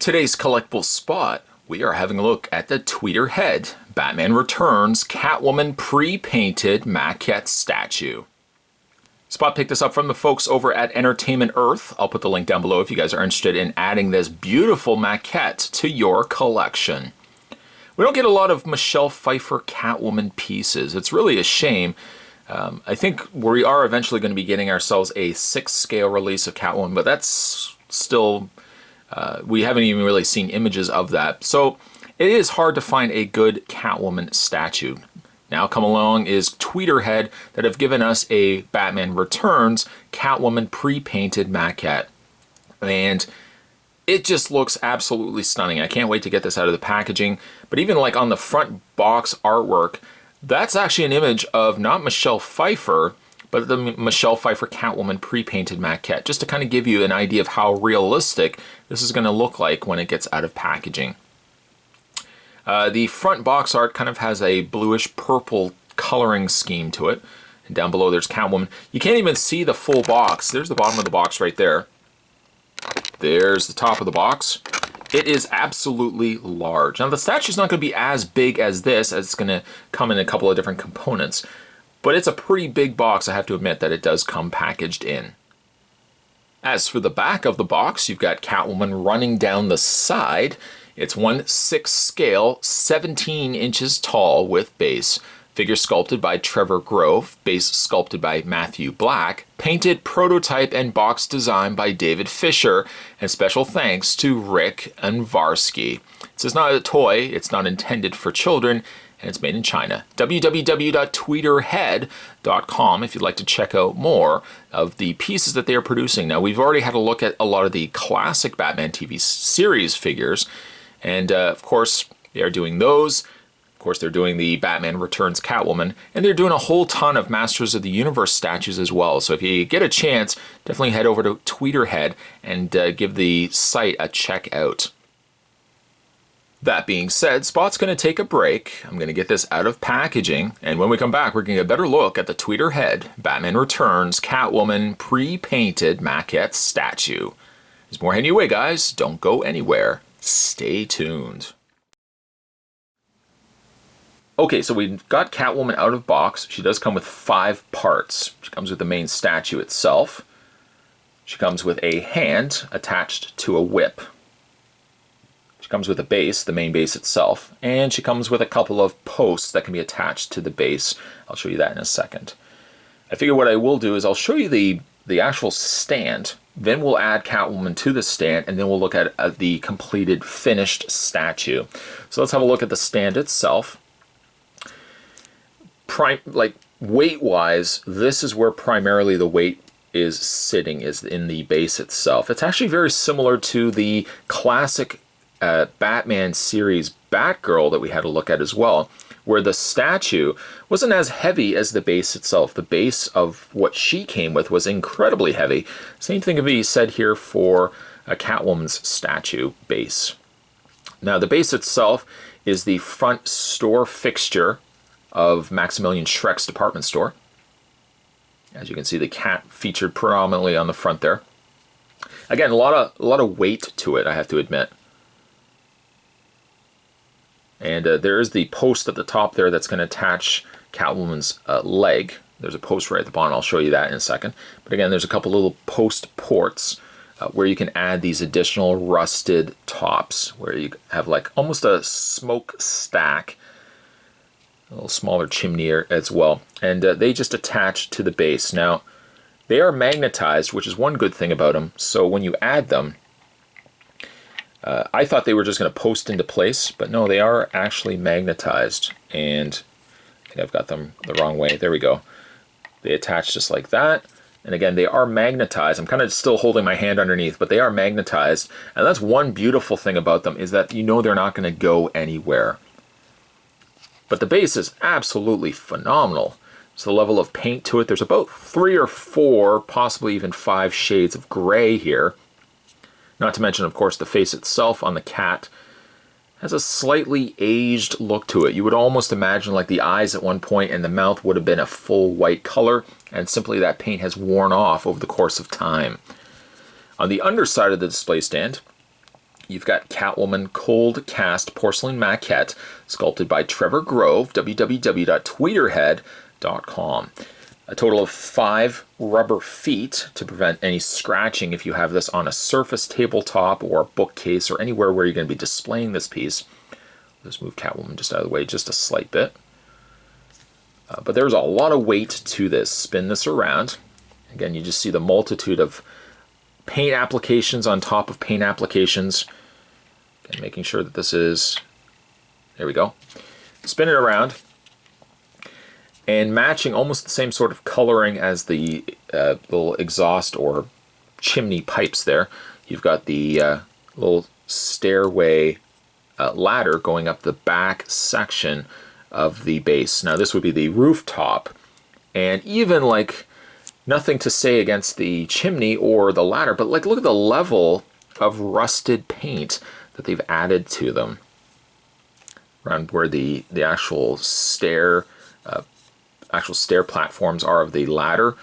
Today's collectible spot, we are having a look at the Tweeterhead Batman Returns Catwoman pre-painted maquette statue. Spot picked this up from the folks over at Entertainment Earth. I'll put the link down below if you guys are interested in adding this beautiful maquette to your collection. We don't get a lot of Michelle Pfeiffer Catwoman pieces. It's really a shame. I think we are eventually going to be getting ourselves a 6 scale release of Catwoman, but that's still... we haven't even really seen images of that. So it is hard to find a good Catwoman statue. Now come along is Tweeterhead that have given us a Batman Returns Catwoman pre-painted maquette. And it just looks absolutely stunning. I can't wait to get this out of the packaging. But even like on the front box artwork, that's actually an image of not Michelle Pfeiffer, but the Michelle Pfeiffer Catwoman pre-painted maquette, just to kind of give you an idea of how realistic this is going to look like when it gets out of packaging. The front box art kind of has a bluish purple coloring scheme to it. And down below there's Catwoman. You can't even see the full box. There's the bottom of the box right there. There's the top of the box. It is absolutely large. Now the statue's not going to be as big as this, as it's going to come in a couple of different components. But it's a pretty big box, I have to admit that it does come packaged in. As for the back of the box, you've got Catwoman running down the side. It's 1/6 scale, 17 inches tall with base. Figure sculpted by Trevor Grove, base sculpted by Matthew Black, painted, prototype, and box design by David Fisher, and special thanks to Rick Anvarsky. This is not a toy, it's not intended for children, and it's made in China. www.tweeterhead.com if you'd like to check out more of the pieces that they are producing. Now, we've already had a look at a lot of the classic Batman TV series figures, and of course, they are doing those. Of course, they're doing the Batman Returns Catwoman, and they're doing a whole ton of Masters of the Universe statues as well. So if you get a chance, definitely head over to Tweeterhead and give the site a check out. That being said, Spot's going to take a break. I'm going to get this out of packaging, and when we come back, we're going to get a better look at the Tweeterhead Batman Returns Catwoman pre-painted maquette statue. There's more heading your way, guys. Don't go anywhere. Stay tuned. Okay, so we've got Catwoman out of box. She does come with 5 parts. She comes with the main statue itself. She comes with a hand attached to a whip. She comes with a base, the main base itself, and she comes with a couple of posts that can be attached to the base. I'll show you that in a second. I figure what I will do is I'll show you the actual stand, then we'll add Catwoman to the stand, and then we'll look at the completed finished statue. So let's have a look at the stand itself. Like weight-wise, this is where primarily the weight is sitting, is in the base itself. It's actually very similar to the classic Batman series Batgirl that we had a look at as well, where the statue wasn't as heavy as the base itself. The base of what she came with was incredibly heavy. Same thing can be said here for a Catwoman's statue base. Now the base itself is the front store fixture of Maximilian Schreck's department store. As you can see, the cat featured predominantly on the front there. Again, a lot of weight to it, I have to admit. And there is the post at the top there that's going to attach Catwoman's leg. There's a post right at the bottom. I'll show you that in a second. But again, there's a couple little post ports where you can add these additional rusted tops, where you have like almost a smokestack, a little smaller chimney as well. And they just attach to the base. Now, they are magnetized, which is one good thing about them. So when you add them, I thought they were just going to post into place, but no, they are actually magnetized. And I think I've got them the wrong way. There we go. They attach just like that. And again, they are magnetized. I'm kind of still holding my hand underneath, but they are magnetized. And that's one beautiful thing about them, is that you know they're not going to go anywhere. But the base is absolutely phenomenal. So the level of paint to it, there's about 3 or 4, possibly even 5 shades of gray here. Not to mention, of course, the face itself on the cat has a slightly aged look to it. You would almost imagine like the eyes at one point and the mouth would have been a full white color, and simply that paint has worn off over the course of time. On the underside of the display stand, You've got Catwoman Cold Cast Porcelain Maquette, sculpted by Trevor Grove, www.tweeterhead.com. A total of 5 rubber feet to prevent any scratching if you have this on a surface tabletop or a bookcase or anywhere where you're going to be displaying this piece. Let's move Catwoman just out of the way just a slight bit. But there's a lot of weight to this. Spin this around. Again, you just see the multitude of paint applications on top of paint applications. Again, making sure that this is, there we go. Spin it around. And matching almost the same sort of coloring as the little exhaust or chimney pipes there. You've got the little stairway ladder going up the back section of the base. Now this would be the rooftop, and even like nothing to say against the chimney or the ladder, but like look at the level of rusted paint that they've added to them around where the actual stair platforms are of the ladder.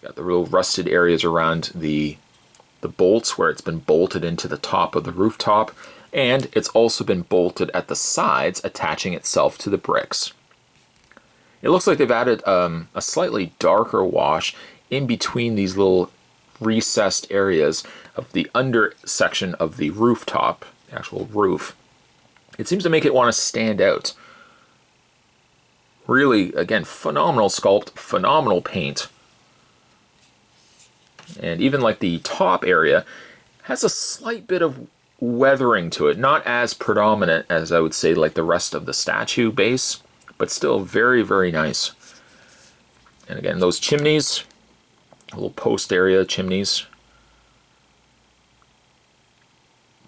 Got the real rusted areas around the bolts where it's been bolted into the top of the rooftop, and it's also been bolted at the sides, attaching itself to the bricks. It looks like they've added a slightly darker wash in between these little recessed areas of the under section of the rooftop, the actual roof. It seems to make it want to stand out. Really, again, phenomenal sculpt, phenomenal paint. And even like the top area has a slight bit of weathering to it. Not as predominant as I would say like the rest of the statue base, but still very, very nice. And again, those chimneys, a little post area chimneys,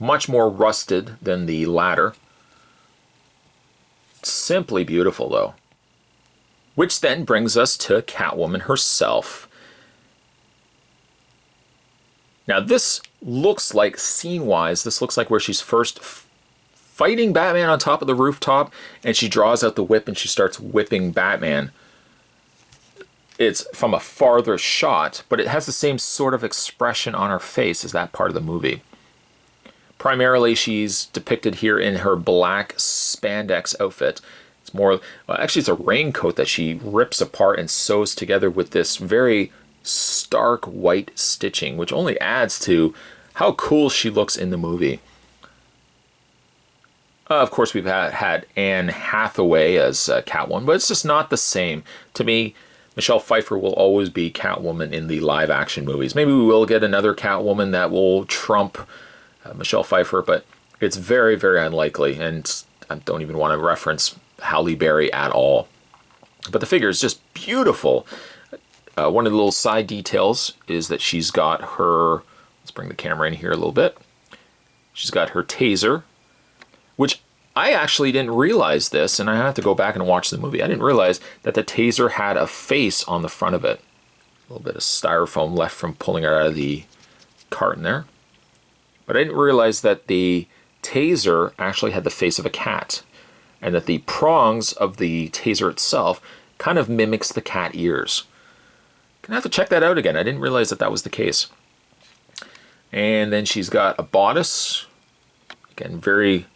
much more rusted than the ladder. Simply beautiful though. Which then brings us to Catwoman herself. Now this looks like, scene-wise, this looks like where she's first fighting Batman on top of the rooftop, and she draws out the whip and she starts whipping Batman. It's from a farther shot, but it has the same sort of expression on her face as that part of the movie. Primarily, she's depicted here in her black spandex outfit. It's more, well, actually it's a raincoat that she rips apart and sews together with this very stark white stitching, which only adds to how cool she looks in the movie. Of course, we've had Anne Hathaway as Catwoman, but it's just not the same. To me, Michelle Pfeiffer will always be Catwoman in the live-action movies. Maybe we will get another Catwoman that will trump Michelle Pfeiffer, but it's very, very unlikely, and I don't even want to reference Halle Berry at all. But the figure is just beautiful. One of the little side details is that she's got her, let's bring the camera in here a little bit. She's got her taser, which I actually didn't realize this, and I have to go back and watch the movie. I didn't realize that the taser had a face on the front of it. A little bit of styrofoam left from pulling her out of the carton there. But I didn't realize that the taser actually had the face of a cat, and that the prongs of the taser itself kind of mimics the cat ears. Gonna have to check that out again. I didn't realize that that was the case. And then she's got a bodice. Again, very,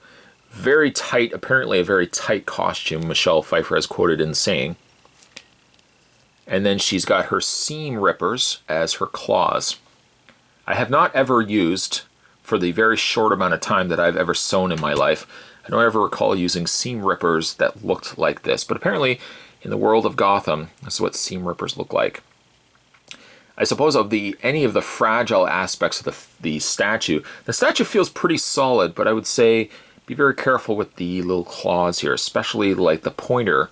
very tight, apparently a very tight costume, Michelle Pfeiffer has quoted in saying. And then she's got her seam rippers as her claws. I have not ever used, for the very short amount of time that I've ever sewn in my life, I don't ever recall using seam rippers that looked like this, but apparently in the world of Gotham, this is what seam rippers look like. I suppose of any of the fragile aspects of the statue feels pretty solid, but I would say be very careful with the little claws here, especially like the pointer,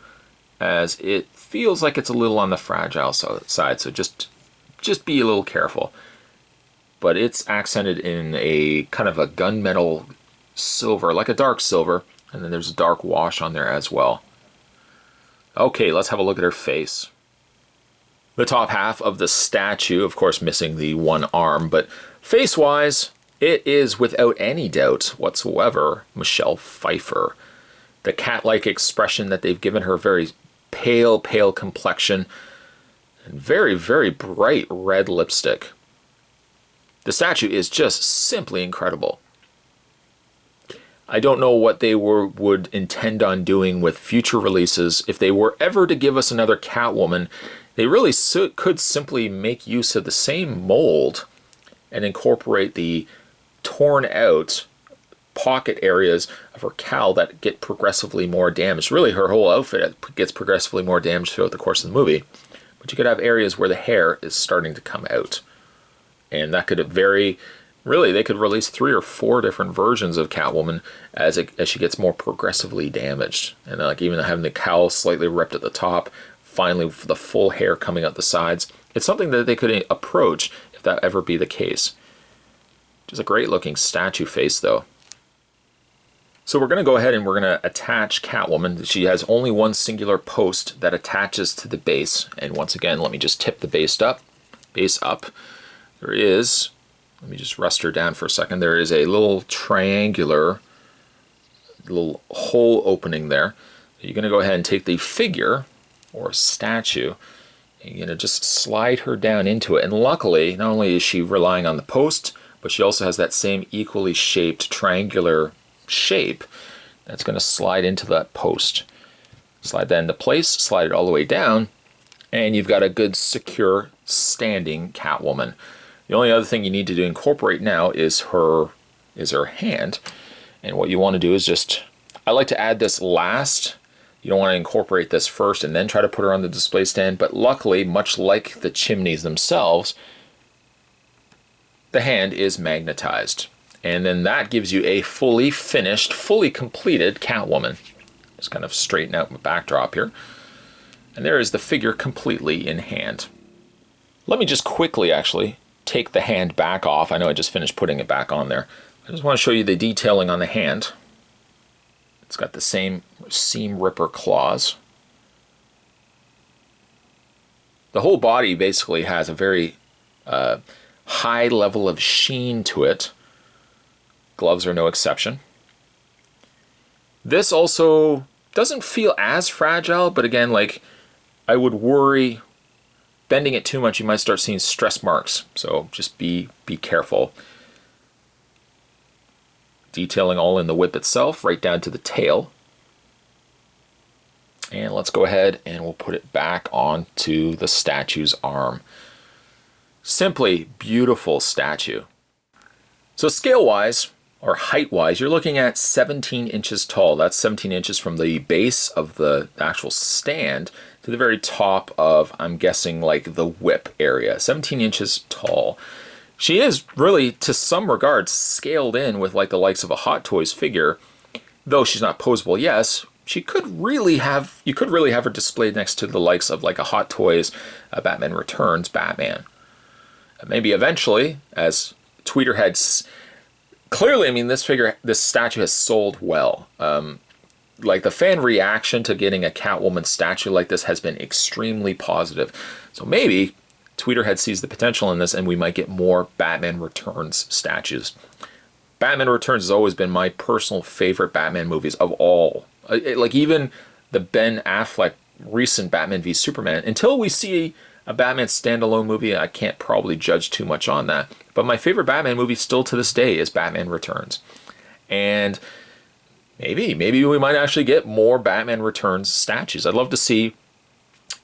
as it feels like it's a little on the fragile side, so just be a little careful. But it's accented in a kind of a gunmetal silver, like a dark silver, and then there's a dark wash on there as well. Okay, let's have a look at her face. The top half of the statue, of course missing the one arm, but face-wise, it is without any doubt whatsoever Michelle Pfeiffer. The cat-like expression that they've given her, very pale, pale complexion, and very, very bright red lipstick. The statue is just simply incredible. I don't know what they would intend on doing with future releases. If they were ever to give us another Catwoman, they really could simply make use of the same mold and incorporate the torn out pocket areas of her cowl that get progressively more damaged. Really, her whole outfit gets progressively more damaged throughout the course of the movie. But you could have areas where the hair is starting to come out. And that could vary. Really, they could release 3 or 4 different versions of Catwoman as she gets more progressively damaged. And like even having the cowl slightly ripped at the top, finally the full hair coming out the sides. It's something that they could approach if that ever be the case. Just a great looking statue face though. So we're going to go ahead and we're going to attach Catwoman. She has only one singular post that attaches to the base. And once again, let me just tip the base up. There is, let me just rest her down for a second. There is a little triangular little hole opening there. You're going to go ahead and take the figure or statue and you're going to just slide her down into it. And luckily, not only is she relying on the post, but she also has that same equally shaped triangular shape that's going to slide into that post. Slide that into place, slide it all the way down, and you've got a good secure standing Catwoman. The only other thing you need to incorporate now is her hand. And what you want to do is just, I like to add this last. You don't want to incorporate this first and then try to put her on the display stand, but luckily, much like the chimneys themselves, the hand is magnetized. And then that gives you a fully finished, fully completed Catwoman. Just kind of straighten out my backdrop here. And there is the figure completely in hand. Let me just quickly actually take the hand back off. I know I just finished putting it back on there. I just want to show you the detailing on the hand. It's got the same seam ripper claws. The whole body basically has a very high level of sheen to it. Gloves are no exception. This also doesn't feel as fragile, but again, like I would worry bending it too much, you might start seeing stress marks. So just be careful. Detailing all in the whip itself, right down to the tail. And let's go ahead and we'll put it back onto the statue's arm. Simply beautiful statue. So scale-wise, or height-wise, you're looking at 17 inches tall. That's 17 inches from the base of the actual stand to the very top of, I'm guessing, like the whip area. 17 inches tall. She is really, to some regards, scaled in with like the likes of a Hot Toys figure. Though she's not posable, yes, you could really have her displayed next to the likes of like a Hot Toys Batman Returns Batman. Maybe eventually, as Tweeterhead. Clearly, I mean, this statue has sold well. Like the fan reaction to getting a Catwoman statue like this has been extremely positive. So maybe Tweeterhead sees the potential in this and we might get more Batman Returns statues. Batman Returns has always been my personal favorite Batman movies of all. Like even the Ben Affleck recent Batman v Superman, until we see a Batman standalone movie, I can't probably judge too much on that. But my favorite Batman movie still to this day is Batman Returns. And maybe we might actually get more Batman Returns statues. I'd love to see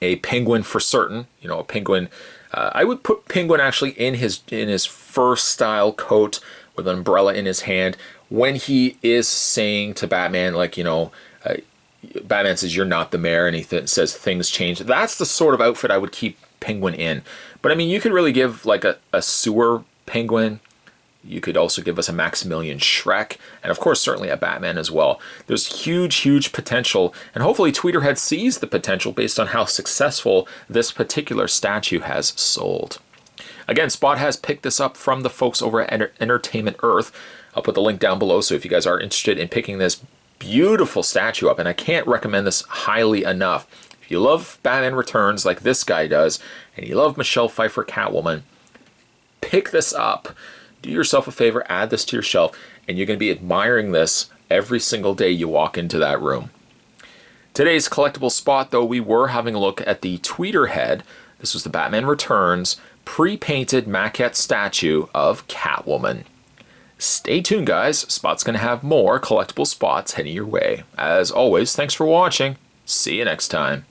a Penguin for certain. You know, a Penguin. I would put Penguin actually in his fur style coat with an umbrella in his hand when he is saying to Batman, like, you know, Batman says, "You're not the mayor," and he says things change. That's the sort of outfit I would keep Penguin in. But I mean, you could really give like a sewer Penguin. You could also give us a Maximilian Shrek, and of course certainly a Batman as well. There's huge potential, and hopefully Tweeterhead sees the potential based on how successful this particular statue has sold. Again, Spot has picked this up from the folks over at Entertainment Earth. I'll put the link down below, so if you guys are interested in picking this beautiful statue up, and I can't recommend this highly enough. If you love Batman Returns like this guy does, and you love Michelle Pfeiffer Catwoman, pick this up. Do yourself a favor, add this to your shelf, and you're going to be admiring this every single day you walk into that room. Today's collectible spot, though, we were having a look at the Tweeterhead. This was the Batman Returns pre-painted maquette statue of Catwoman. Stay tuned, guys. Spot's going to have more collectible spots heading your way. As always, thanks for watching. See you next time.